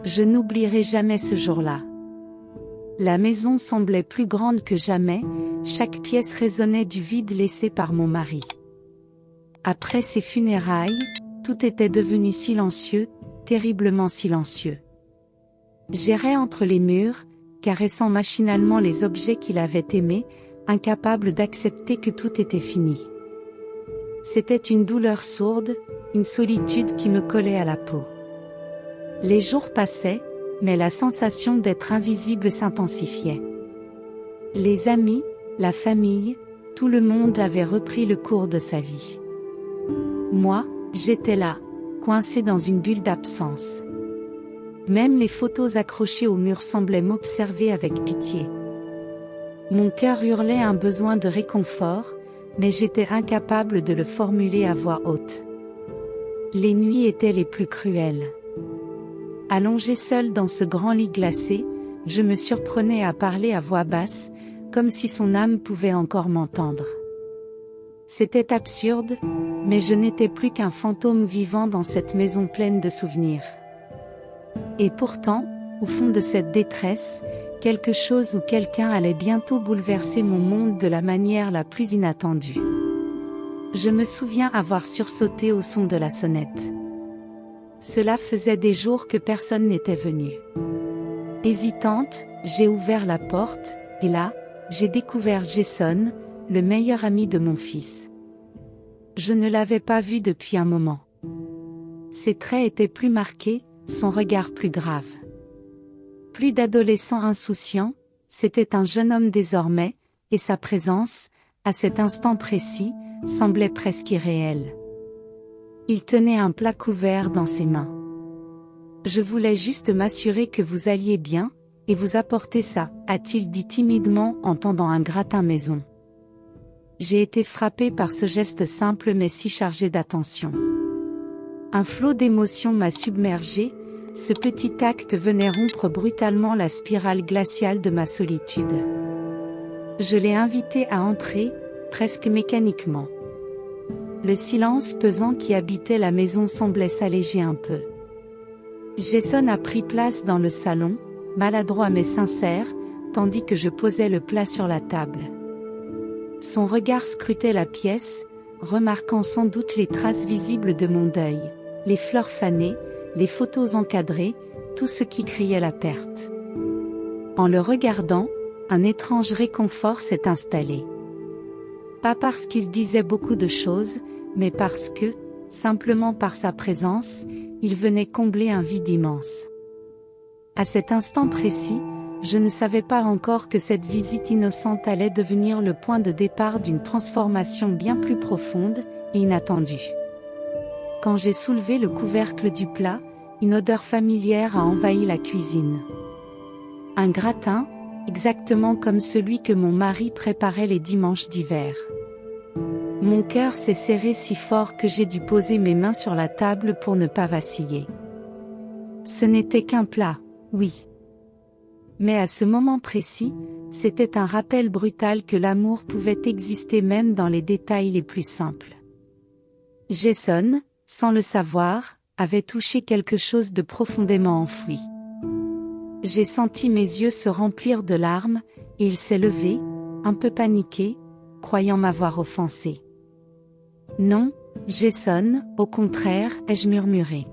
Je n'oublierai jamais ce jour-là. La maison semblait plus grande que jamais, chaque pièce résonnait du vide laissé par mon mari. Après ses funérailles, tout était devenu silencieux, terriblement silencieux. J'errais entre les murs, caressant machinalement les objets qu'il avait aimés, incapable d'accepter que tout était fini. C'était une douleur sourde, une solitude qui me collait à la peau. Les jours passaient, mais la sensation d'être invisible s'intensifiait. Les amis, la famille, tout le monde avait repris le cours de sa vie. Moi, j'étais là, coincé dans une bulle d'absence. Même les photos accrochées au mur semblaient m'observer avec pitié. Mon cœur hurlait un besoin de réconfort, mais j'étais incapable de le formuler à voix haute. Les nuits étaient les plus cruelles. Allongé seul dans ce grand lit glacé, je me surprenais à parler à voix basse, comme si son âme pouvait encore m'entendre. C'était absurde, mais je n'étais plus qu'un fantôme vivant dans cette maison pleine de souvenirs. Et pourtant, au fond de cette détresse, quelque chose ou quelqu'un allait bientôt bouleverser mon monde de la manière la plus inattendue. Je me souviens avoir sursauté au son de la sonnette. Cela faisait des jours que personne n'était venu. Hésitante, j'ai ouvert la porte, et là, j'ai découvert Jason, le meilleur ami de mon fils. Je ne l'avais pas vu depuis un moment. Ses traits étaient plus marqués, son regard plus grave. Plus d'adolescent insouciant, c'était un jeune homme désormais, et sa présence, à cet instant précis, semblait presque irréelle. Il tenait un plat couvert dans ses mains. Je voulais juste m'assurer que vous alliez bien, et vous apporter ça, a-t-il dit timidement en tendant un gratin maison. J'ai été frappée par ce geste simple mais si chargé d'attention. Un flot d'émotions m'a submergée, ce petit acte venait rompre brutalement la spirale glaciale de ma solitude. Je l'ai invité à entrer, presque mécaniquement. Le silence pesant qui habitait la maison semblait s'alléger un peu. Jason a pris place dans le salon, maladroit mais sincère, tandis que je posais le plat sur la table. Son regard scrutait la pièce, remarquant sans doute les traces visibles de mon deuil, les fleurs fanées, les photos encadrées, tout ce qui criait la perte. En le regardant, un étrange réconfort s'est installé. Pas parce qu'il disait beaucoup de choses, mais parce que, simplement par sa présence, il venait combler un vide immense. À cet instant précis, je ne savais pas encore que cette visite innocente allait devenir le point de départ d'une transformation bien plus profonde et inattendue. Quand j'ai soulevé le couvercle du plat, une odeur familière a envahi la cuisine. Un gratin, exactement comme celui que mon mari préparait les dimanches d'hiver. Mon cœur s'est serré si fort que j'ai dû poser mes mains sur la table pour ne pas vaciller. Ce n'était qu'un plat, oui. Mais à ce moment précis, c'était un rappel brutal que l'amour pouvait exister même dans les détails les plus simples. Jason, sans le savoir, avait touché quelque chose de profondément enfoui. J'ai senti mes yeux se remplir de larmes, et il s'est levé, un peu paniqué, croyant m'avoir offensé. Non, Jason, au contraire, ai-je murmuré.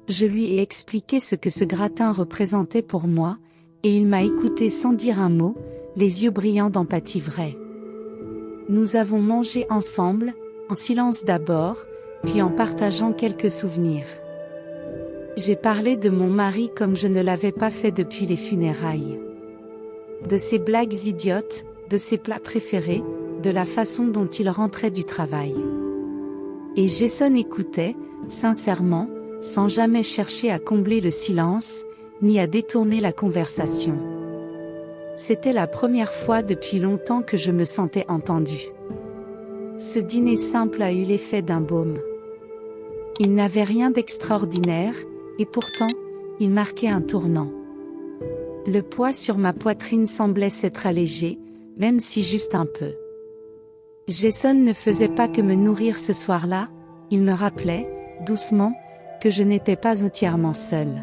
Je lui ai expliqué ce que ce gratin représentait pour moi, et il m'a écouté sans dire un mot, les yeux brillants d'empathie vraie. Nous avons mangé ensemble, en silence d'abord, puis en partageant quelques souvenirs. J'ai parlé de mon mari comme je ne l'avais pas fait depuis les funérailles. De ses blagues idiotes, de ses plats préférés, de la façon dont il rentrait du travail. Et Jason écoutait, sincèrement, sans jamais chercher à combler le silence, ni à détourner la conversation. C'était la première fois depuis longtemps que je me sentais entendue. Ce dîner simple a eu l'effet d'un baume. Il n'avait rien d'extraordinaire, et pourtant, il marquait un tournant. Le poids sur ma poitrine semblait s'être allégé, même si juste un peu. Jason ne faisait pas que me nourrir ce soir-là, il me rappelait, doucement, que je n'étais pas entièrement seule.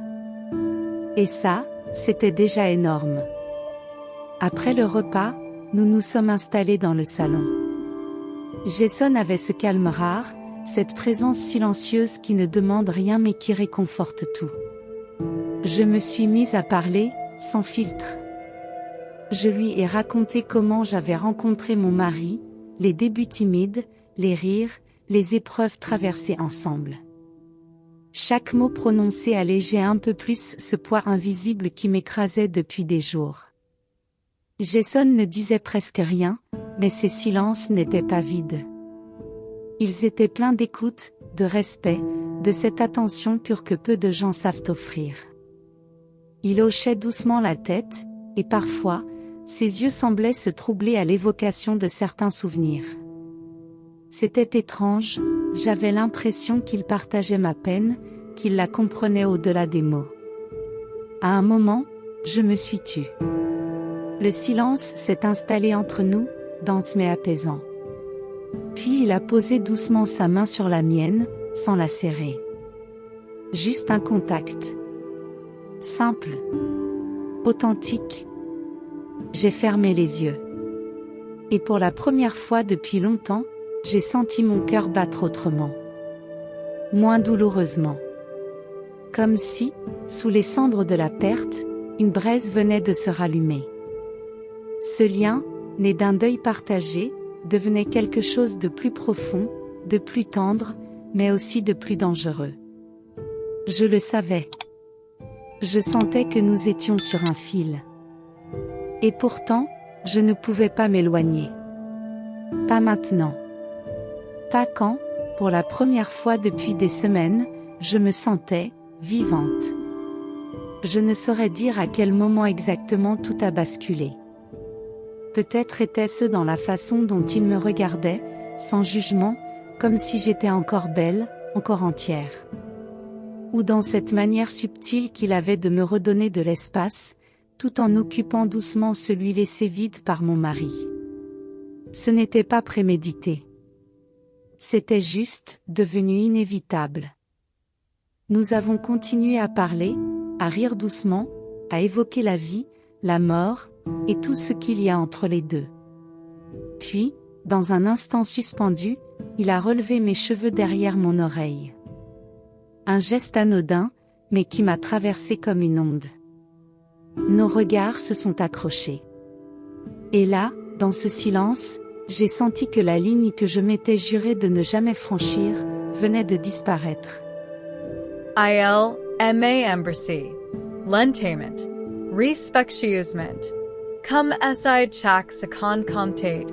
Et ça, c'était déjà énorme. Après le repas, nous nous sommes installés dans le salon. Jason avait ce calme rare, cette présence silencieuse qui ne demande rien mais qui réconforte tout. Je me suis mise à parler, sans filtre. Je lui ai raconté comment j'avais rencontré mon mari, les débuts timides, les rires, les épreuves traversées ensemble. Chaque mot prononcé allégeait un peu plus ce poids invisible qui m'écrasait depuis des jours. Jason ne disait presque rien, mais ses silences n'étaient pas vides. Ils étaient pleins d'écoute, de respect, de cette attention pure que peu de gens savent offrir. Il hochait doucement la tête, et parfois, ses yeux semblaient se troubler à l'évocation de certains souvenirs. C'était étrange, j'avais l'impression qu'il partageait ma peine, qu'il la comprenait au-delà des mots. À un moment, je me suis tue. Le silence s'est installé entre nous, dense mais apaisant. Puis il a posé doucement sa main sur la mienne, sans la serrer. Juste un contact. Simple. Authentique. J'ai fermé les yeux. Et pour la première fois depuis longtemps, j'ai senti mon cœur battre autrement. Moins douloureusement. Comme si, sous les cendres de la perte, une braise venait de se rallumer. Ce lien, né d'un deuil partagé, devenait quelque chose de plus profond, de plus tendre, mais aussi de plus dangereux. Je le savais. Je sentais que nous étions sur un fil. Et pourtant, je ne pouvais pas m'éloigner. Pas maintenant. Pas quand, pour la première fois depuis des semaines, je me sentais vivante. Je ne saurais dire à quel moment exactement tout a basculé. Peut-être était-ce dans la façon dont il me regardait, sans jugement, comme si j'étais encore belle, encore entière. Ou dans cette manière subtile qu'il avait de me redonner de l'espace, tout en occupant doucement celui laissé vide par mon mari. Ce n'était pas prémédité. C'était juste, devenu inévitable. Nous avons continué à parler, à rire doucement, à évoquer la vie, la mort, et tout ce qu'il y a entre les deux. Puis, dans un instant suspendu, il a relevé mes cheveux derrière mon oreille. Un geste anodin, mais qui m'a traversé comme une onde. Nos regards se sont accrochés. Et là, dans ce silence, j'ai senti que la ligne que je m'étais juré de ne jamais franchir, venait de disparaître. Il ma embassy. Lentaiment. Respectueusement. Cum si chac second comptate.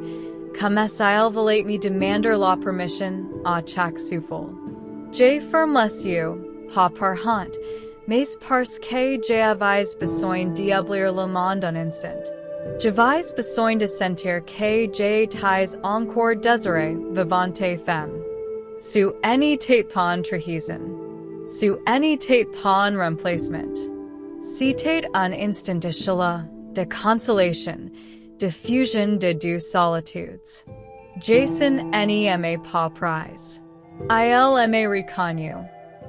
Cum sil volate me demander la permission, a chac soufol. J firmlessieu, pa parhant. Mais parce que j'avais besoin d'établir le monde un instant. J'avais besoin de sentir que j'étais encore désiré vivante femme. Sous any tate pon trahison. Sous any tate pon remplacement. C'était un instant de chaleur, de consolation, de fusion de deux solitudes. Jason n'aimait pas prize. Il m'a reconnu.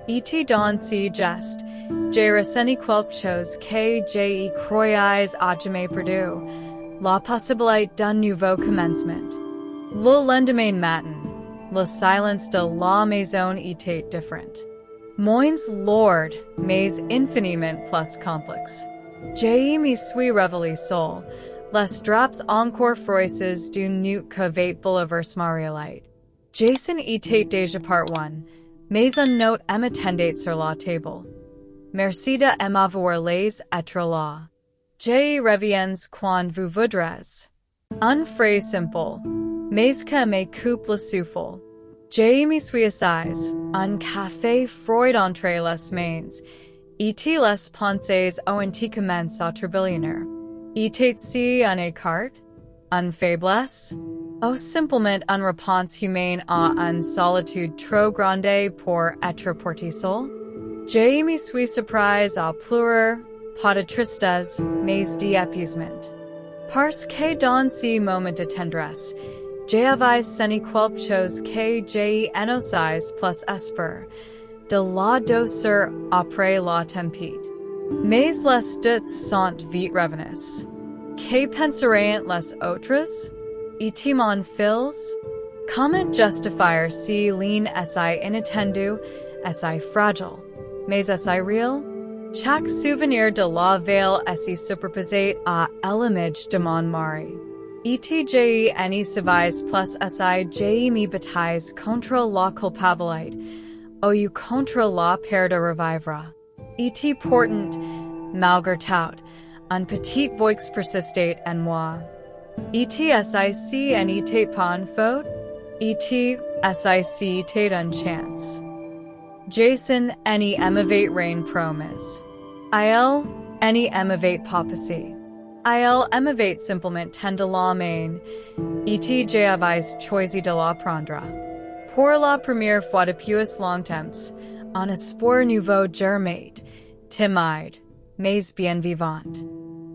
Et dans si geste, j'ai ressenti quelque chose que j'ai croyais à jamais perdu, la possibilité d'un nouveau commencement. Le lendemain matin, le silence de la maison était différent. Moins lourd, mais infiniment plus complexe. J'ai me suis révélé seul, les draps encore froisses d'une nuit que bouleverse Mariolite. Jason était déjà part 1, mais une note m'attendait sur la table. Merci de m'avoir les être là. Je reviens quand vous voudrez. Une phrase simple, mais que me coupe le souffle. Je me suis assise, un café froid entre les mains. Et les pensées ont commencé à tourbillonner. Était-ce un écart? Une faiblesse? Ou simplement une réponse humaine à une solitude trop grande pour être portée seule? Je me suis surprise à pleurer, pas de tristesse, mais d'épuisement. Parce que dans ces moments de tendresse, j'avais senti quelque chose que j'ai annoncé plus espoir, de la douceur après la tempête. Mais les stutes sont vite revenus. Que penseront les autres? Et mon fils? Comment justifier si l'un est inattendu, est fragile, mais est réel? Chaque souvenir de la veille est superposé à l'image de mon mari. Et any civis plus si mi batailles contre la culpabilité, ou contre la peur de revivre. Et pourtant, malgré tout, un petit voix persistait en moi. Et si n'était pas une faute? Et si était une chance? Jason any emivate rain promise. Il any emivate papacy. Il emivate simplement tend la main. Et j'avais choisi de la prendre. Pour la première fois depuis longtemps, un espoir nouveau germait, timide, mais bien vivant.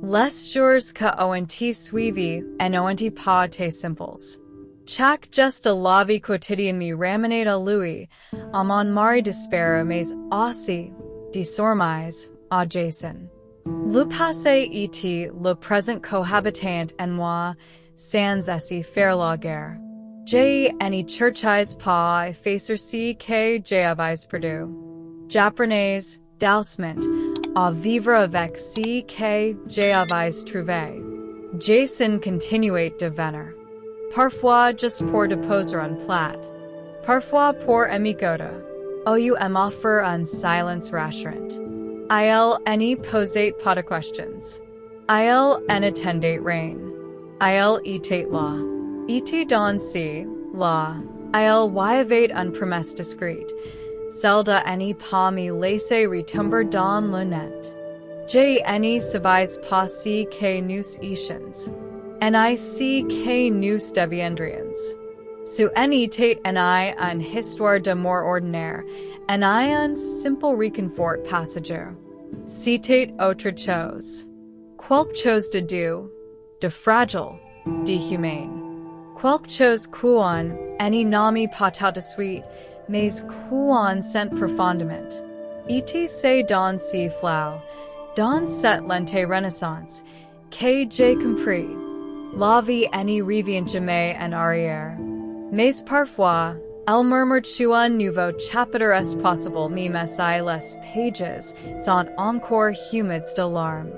Les jours que ont suivi n'ont pas été simples. Chaque geste de la vie quotidienne me ramenait à lui, à mon mari d'espère, mais aussi, désormais, à Jason. Le passé était le présent cohabitant en moi, sans assez faire la guerre. J'ai any churchise pas effacer si que j'avais perdu. J'apprenais, doucement, à vivre avec si que j'avais trouvé. Jason continuait de venir. Parfois juste pour déposer un plat. Parfois pour m'écouter. Ou m'offrir un silence rassurant. Il n'y posait pas de questions. Il n'attendait rien. Il était là. Et dans si, là, il y avait une promesse discrète. Celle de n'y pas me laisser retomber dans le net. J'ai n'y savais pas si que nous étions. Ni si que nous deviendrions. Su n'y était ni une histoire d'amour ordinaire, ni un simple réconfort passager. C'était autre chose. Quelque chose de doux, de fragile, de humain. Quelque chose qu'on n'y nomme pas tout de suite, mais qu'on sent profondément. Et c'est dans si flow, dans cette lente renaissance, que j'ai compris. La vie n'y revient jamais en arrière. Mais parfois, elle murmure un nouveau chapitre est possible même si les pages sont encore humides de larmes.